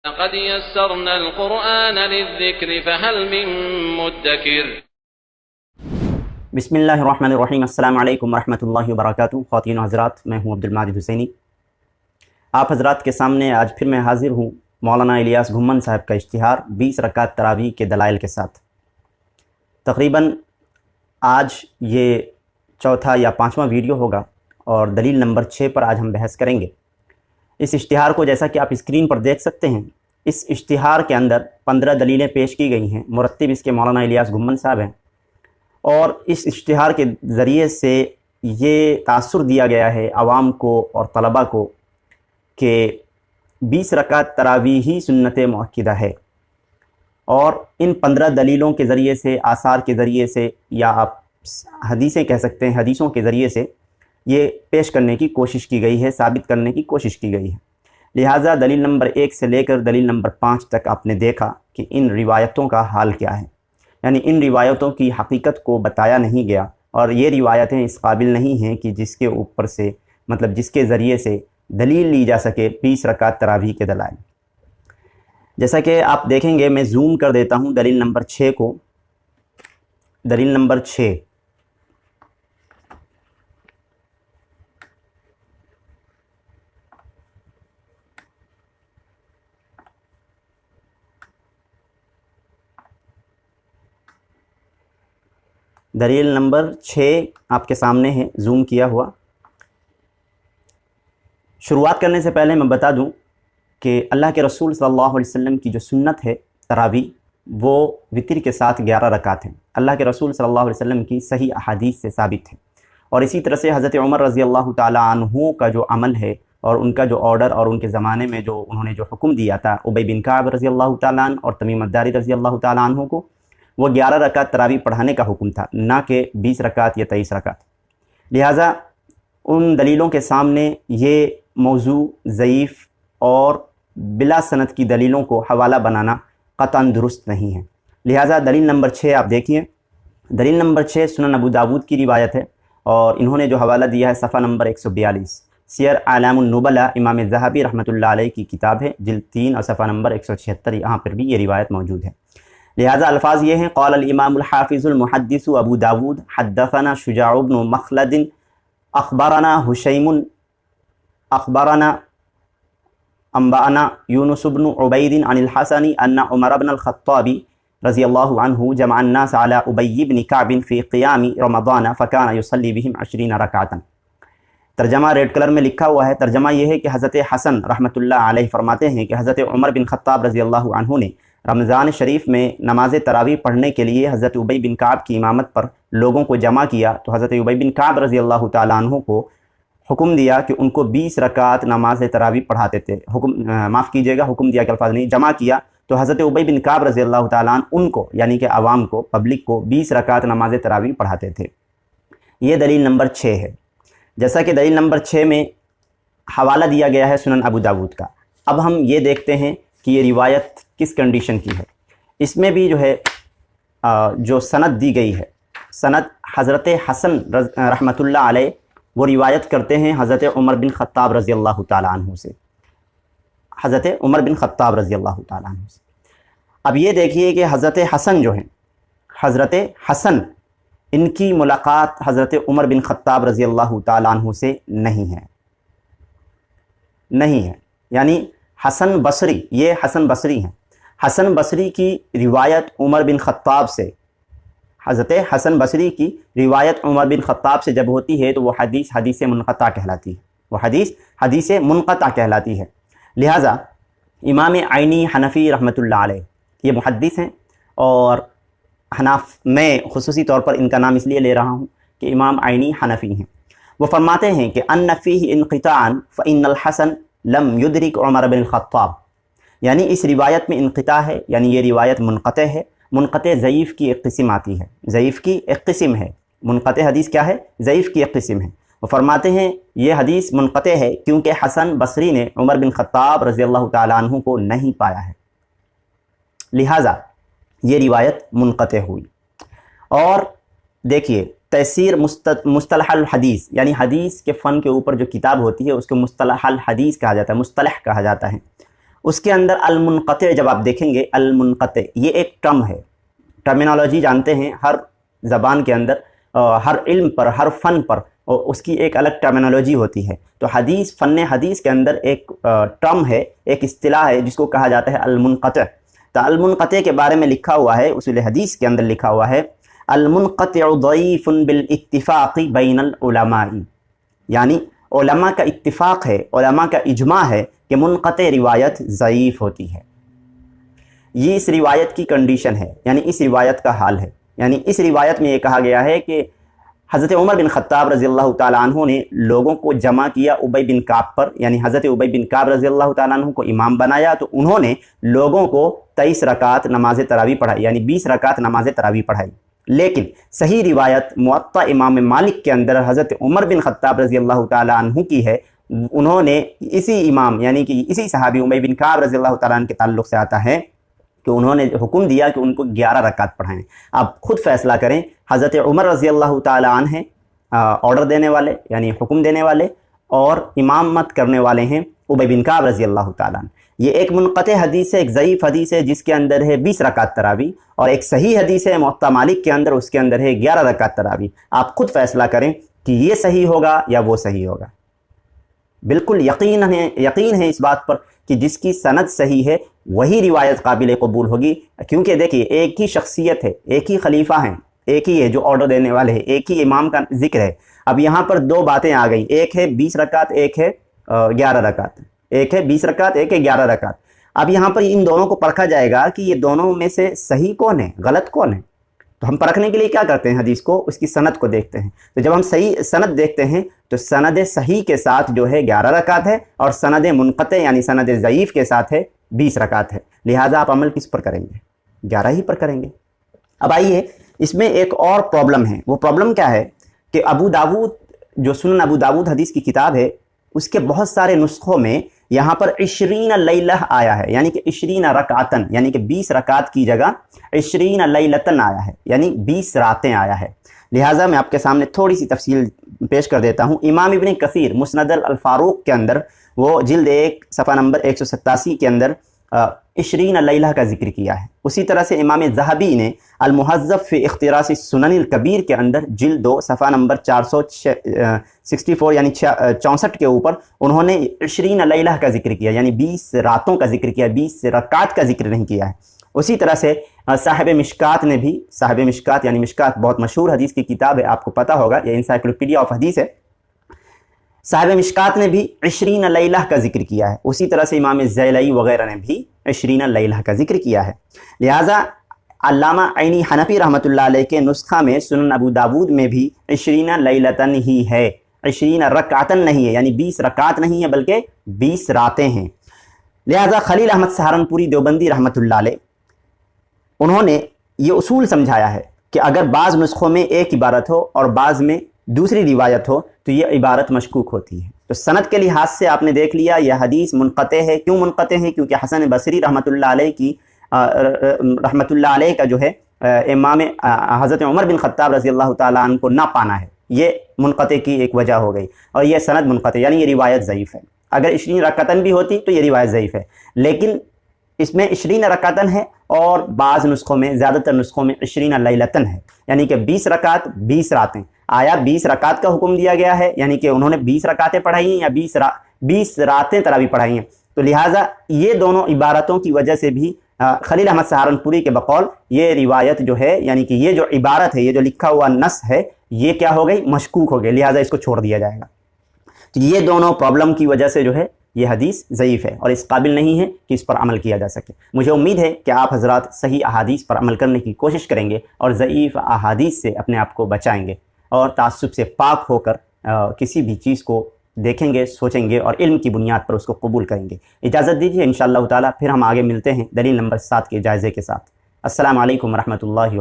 لقد يسرنا القرآن للذكر فهل من مدكر۔ بسم اللہ الرحمن الرحیم۔ السلام علیکم ورحمۃ اللہ وبرکاتہ۔ خواتین و حضرات، میں ہوں عبدالماجد حسینی۔ آپ حضرات کے سامنے آج پھر میں حاضر ہوں مولانا الیاس گھمن صاحب کا اشتہار 20 رکعت تراویح کے دلائل کے ساتھ۔ تقریباً آج یہ چوتھا یا پانچواں ویڈیو ہوگا اور دلیل نمبر 6 پر آج ہم بحث کریں گے۔ اس اشتہار کو جیسا کہ آپ اسکرین پر دیکھ سکتے ہیں، اس اشتہار کے اندر 15 دلیلیں پیش کی گئی ہیں۔ مرتب اس کے مولانا الیاس گھمن صاحب ہیں، اور اس اشتہار کے ذریعے سے یہ تاثر دیا گیا ہے عوام کو اور طلباء کو کہ 20 رکعت تراویح ہی سنت مؤکدہ ہے، اور ان 15 دلیلوں کے ذریعے سے، آثار کے ذریعے سے، یا آپ حدیثیں کہہ سکتے ہیں، حدیثوں کے ذریعے سے یہ پیش کرنے کی کوشش کی گئی ہے، ثابت کرنے کی کوشش کی گئی ہے۔ لہٰذا دلیل نمبر 1 سے لے کر دلیل نمبر 5 تک آپ نے دیکھا کہ ان روایتوں کا حال کیا ہے، یعنی ان روایتوں کی حقیقت کو بتایا نہیں گیا، اور یہ روایتیں اس قابل نہیں ہیں کہ جس کے اوپر سے جس کے ذریعے سے دلیل لی جا سکے 20 رکعت تراویح کے دلائل۔ جیسا کہ آپ دیکھیں گے، میں زوم کر دیتا ہوں دلیل نمبر 6 کو۔ دلیل نمبر 6، دلیل نمبر 6 آپ کے سامنے ہے، زوم کیا ہوا۔ شروعات کرنے سے پہلے میں بتا دوں کہ اللہ کے رسول صلی اللہ علیہ وسلم کی جو سنت ہے تراویح، وہ وتر کے ساتھ 11 رکعت ہیں۔ اللہ کے رسول صلی اللہ علیہ وسلم کی صحیح احادیث سے ثابت ہے، اور اسی طرح سے حضرت عمر رضی اللہ تعالیٰ عنہ کا جو عمل ہے اور ان کا جو آرڈر، اور ان کے زمانے میں جو انہوں نے جو حکم دیا تھا ابی بن کعب رضی اللہ تعالیٰ عنہ اور تمیم الداری رضی اللہ تعالیٰ عنہ کو، وہ 11 رکعت تراویح پڑھانے کا حکم تھا، نہ کہ 20 رکعت یا 23 رکعت۔ لہٰذا ان دلیلوں کے سامنے یہ موضوع ضعیف اور بلا سند کی دلیلوں کو حوالہ بنانا قطعاً درست نہیں ہے۔ لہٰذا دلیل نمبر 6 آپ دیکھیے۔ دلیل نمبر 6 سنن ابو داود کی روایت ہے، اور انہوں نے جو حوالہ دیا ہے صفحہ نمبر 142، سیر اعلام النبلاء، امام ذہبی رحمۃ اللہ علیہ کی کتاب ہے، جلد 3 اور صفحہ نمبر 176، یہاں پر بھی یہ روایت موجود ہے۔ لہذا الفاظ یہ ہیں: قال الامام الحافظ المحدث ابو داود حدثنا شجاع بن مخلد اخبرنا حشیم اخبرنا انبأنا یونس بن عبید عن الحسن ان عمر بن الخطاب رضی اللہ عنہ جمع الناس على ابی بن کعب فی قیام رمضان فکان یصلی بهم 20 رکعتا۔ ترجمہ ریڈ کلر میں لکھا ہوا ہے۔ ترجمہ یہ ہے کہ حضرت حسن رحمۃ اللہ علیہ فرماتے ہیں کہ حضرت عمر بن خطاب رضی اللہ عنہ نے رمضان شریف میں نماز تراویح پڑھنے کے لیے حضرت ابی بن کعب کی امامت پر لوگوں کو جمع کیا، تو حضرت ابی بن کعب رضی اللہ تعالیٰ عنہ کو حکم دیا کہ ان کو 20 رکعت نماز تراویح پڑھاتے تھے۔ حکم دیا کہ الفاظ نہیں، جمع کیا، تو حضرت ابی بن کعب رضی اللہ تعالیٰ عنہ ان کو، یعنی کہ عوام کو، پبلک کو 20 رکعت نماز تراویح پڑھاتے تھے۔ یہ دلیل نمبر 6 ہے۔ جیسا کہ دلیل نمبر 6 میں حوالہ دیا گیا ہے سنن ابو داود کا۔ اب ہم یہ دیکھتے ہیں کہ یہ روایت کس کنڈیشن کی ہے۔ اس میں بھی جو ہے جو سند دی گئی ہے، سند حضرت حسن رحمۃ اللہ علیہ وہ روایت کرتے ہیں حضرت عمر بن خطاب رضی اللہ تعالیٰ عنہ سے، حضرت عمر بن خطاب رضی اللہ تعالیٰ عنہ سے۔ اب یہ دیکھیے کہ حضرت حسن جو ہیں، حضرت حسن، ان کی ملاقات حضرت عمر بن خطاب رضی اللہ تعالیٰ عنہ سے نہیں ہے، یعنی حسن بصری، یہ حسن بصری ہیں۔ حسن بصری کی روایت عمر بن خطاب سے، حضرت حسن بصری کی روایت عمر بن خطاب سے جب ہوتی ہے تو وہ حدیث منقطع کہلاتی ہے، وہ حدیث منقطع کہلاتی ہے۔ لہٰذا امام عینی حنفی رحمۃ اللہ علیہ یہ محدث ہیں، اور میں خصوصی طور پر ان کا نام اس لیے لے رہا ہوں کہ امام عینی حنفی ہیں۔ وہ فرماتے ہیں کہ ان فیہ انقطاعا فإن الحسن لم یدرک عمر بن الخطاب، یعنی اس روایت میں انقطاع ہے، یعنی یہ روایت منقطع ہے۔ منقطع ضعیف کی ایک قسم آتی ہے، ضعیف کی ایک قسم ہے۔ منقطع حدیث کیا ہے؟ ضعیف کی ایک قسم ہے۔ وہ فرماتے ہیں یہ حدیث منقطع ہے کیونکہ حسن بصری نے عمر بن خطاب رضی اللہ تعالیٰ عنہ کو نہیں پایا ہے، لہٰذا یہ روایت منقطع ہوئی۔ اور دیکھیے تیسیر مصطلح الحدیث، یعنی حدیث کے فن کے اوپر جو کتاب ہوتی ہے اس کو مصطلح الحدیث کہا جاتا ہے، مصطلح کہا جاتا ہے۔ اس کے اندر المنقطع جب آپ دیکھیں گے، المنقطع یہ ایک ٹرم ہے، ٹرمینالوجی جانتے ہیں ہر زبان کے اندر، ہر علم پر، ہر فن پر اس کی ایک الگ ٹرمینالوجی ہوتی ہے۔ تو حدیث، فن حدیث کے اندر ایک ٹرم ہے، ایک اصطلاح ہے جس کو کہا جاتا ہے المنقطع۔ تو المنقطع کے بارے میں لکھا ہوا ہے، اصول حدیث کے اندر لکھا ہوا ہے المنقطع ضعیف بالاتفاق بین العلماء، یعنی علماء کا اتفاق ہے، علماء کا اجماع ہے کہ منقطع روایت ضعیف ہوتی ہے۔ یہ اس روایت کی کنڈیشن ہے، یعنی اس روایت کا حال ہے۔ یعنی اس روایت میں یہ کہا گیا ہے کہ حضرت عمر بن خطاب رضی اللہ تعالیٰ عنہ نے لوگوں کو جمع کیا ابی بن کعب پر، یعنی حضرت ابی بن کعب رضی اللہ تعالیٰ عنہ کو امام بنایا، تو انہوں نے لوگوں کو 23 رکعت نماز تراویح پڑھائی، یعنی 20 رکعت نماز تراویح پڑھائی۔ لیکن صحیح روایت موطا امام مالک کے اندر حضرت عمر بن خطاب رضی اللہ تعالیٰ عنہ کی ہے، انہوں نے اسی امام یعنی کہ اسی صحابی ابی بن کعب رضی اللہ تعالیٰ عنہ کے تعلق سے آتا ہے کہ انہوں نے حکم دیا کہ ان کو 11 رکعت پڑھائیں۔ آپ خود فیصلہ کریں، حضرت عمر رضی اللہ تعالیٰ عنہ ہیں آرڈر دینے والے، یعنی حکم دینے والے، اور امامت کرنے والے ہیں ابی بن کعب رضی اللہ تعالیٰ عنہ۔ یہ ایک منقطع حدیث ہے، ایک ضعیف حدیث ہے جس کے اندر ہے 20 رکعت تراویح، اور ایک صحیح حدیث ہے موطا مالک کے اندر، اس کے اندر ہے 11 رکعت تراویح۔ آپ خود فیصلہ کریں کہ یہ صحیح ہوگا یا وہ صحیح ہوگا۔ بالکل یقین ہے اس بات پر کہ جس کی سند صحیح ہے وہی روایت قابل قبول ہوگی، کیونکہ دیکھیے ایک ہی شخصیت ہے، ایک ہی خلیفہ ہیں، ایک ہی ہے جو آرڈر دینے والے ہیں، ایک ہی امام کا ذکر ہے۔ اب یہاں پر دو باتیں آ گئیں، ایک ہے 20 رکعت، ایک ہے 11 رکعت، ایک ہے 20 رکعت، ایک ہے 11 رکعت۔ اب یہاں پر ان دونوں کو پرکھا جائے گا کہ یہ دونوں میں سے صحیح کون ہے، غلط کون ہے۔ تو ہم پرکھنے کے لیے کیا کرتے ہیں، حدیث کو، اس کی سند کو دیکھتے ہیں۔ تو جب ہم صحیح سند دیکھتے ہیں تو سند صحیح کے ساتھ جو ہے 11 رکعت ہے، اور سند منقطع یعنی سند ضعیف کے ساتھ ہے 20 رکعت ہے۔ لہٰذا آپ عمل کس پر کریں گے؟ 11 ہی پر کریں گے۔ اب آئیے، اس میں ایک اور پرابلم ہے۔ وہ پرابلم کیا ہے کہ ابو داود، جو سنن ابو داود حدیث کی کتاب ہے، اس کے بہت سارے نسخوں میں یہاں پر 20 لیلہ آیا ہے، یعنی کہ 20 رکعتن، یعنی کہ 20 رکعت کی جگہ 20 لیلتن آیا ہے، یعنی 20 راتیں آیا ہے۔ لہٰذا میں آپ کے سامنے تھوڑی سی تفصیل پیش کر دیتا ہوں۔ امام ابن کثیر مسند الفاروق کے اندر، وہ جلد 1 صفحہ نمبر 187 کے اندر 20 لیلہ کا ذکر کیا ہے۔ اسی طرح سے امام ذہبی نے المہذب فی اختصار السنن الکبیر کے اندر جلد 2 صفحہ نمبر 464 یعنی 64 کے اوپر انہوں نے 20 لیلہ کا ذکر کیا، یعنی 20 راتوں کا ذکر کیا، 20 رکعت کا ذکر نہیں کیا ہے۔ اسی طرح سے صاحب مشکات نے بھی، صاحب مشکات یعنی مشکات بہت مشہور حدیث کی کتاب ہے، آپ کو پتہ ہوگا، یہ انسائکلوپیڈیا آف حدیث ہے۔ صاحب مشکات نے بھی 20 لیلہ کا ذکر کیا ہے۔ اسی طرح سے امام زیلعی وغیرہ نے بھی 20 لیلہ کا ذکر کیا ہے۔ لہٰذا علامہ عینی حنفی رحمۃ اللہ علیہ کے نسخہ میں سنن ابو داود میں بھی 20 لیلتن ہی ہے، 20 رکعتن نہیں ہے، یعنی 20 رکعت نہیں ہے بلکہ 20 راتیں ہیں۔ لہٰذا خلیل احمد سہارنپوری دیوبندی رحمۃ اللہ علیہ، انہوں نے یہ اصول سمجھایا ہے کہ اگر بعض نسخوں میں ایک عبارت ہو اور بعض میں دوسری روایت ہو تو یہ عبارت مشکوک ہوتی ہے۔ تو سند کے لحاظ سے آپ نے دیکھ لیا یہ حدیث منقطع ہے۔ کیوں منقطع ہے؟ کیونکہ حسن بصری رحمۃ اللہ علیہ کی رحمۃ اللہ علیہ کا جو ہے امام حضرت عمر بن خطاب رضی اللہ تعالیٰ عنہ کو نہ پانا ہے، یہ منقطع کی ایک وجہ ہو گئی، اور یہ سند منقطع یعنی یہ روایت ضعیف ہے۔ اگر 20 رکعتن بھی ہوتی تو یہ روایت ضعیف ہے، لیکن اس میں 20 رکعتن ہے، اور بعض نسخوں میں، زیادہ تر نسخوں میں 20 لیلتن ہے، یعنی کہ 20 رکعت 20 راتیں۔ آیا 20 رکعت کا حکم دیا گیا ہے، یعنی کہ انہوں نے 20 رکعتیں پڑھائی ہیں، یا 20 راتیں تراویح پڑھائی ہیں؟ تو لہٰذا یہ دونوں عبارتوں کی وجہ سے بھی خلیل احمد سہارنپوری کے بقول یہ روایت جو ہے، یعنی کہ یہ جو عبارت ہے، یہ جو لکھا ہوا نص ہے، یہ کیا ہو گئی؟ مشکوک ہو گئی، لہٰذا اس کو چھوڑ دیا جائے گا۔ تو یہ دونوں پرابلم کی وجہ سے جو ہے یہ حدیث ضعیف ہے، اور اس قابل نہیں ہے کہ اس پر عمل کیا جا سکے۔ مجھے امید ہے کہ آپ حضرات صحیح احادیث پر عمل کرنے کی کوشش کریں گے، اور ضعیف احادیث سے اپنے آپ کو بچائیں گے، اور تعصب سے پاک ہو کر کسی بھی چیز کو دیکھیں گے، سوچیں گے، اور علم کی بنیاد پر اس کو قبول کریں گے۔ اجازت دیجیے، انشاءاللہ تعالیٰ پھر ہم آگے ملتے ہیں دلیل نمبر 7 کے جائزے کے ساتھ۔ السلام علیکم ورحمۃ اللہ۔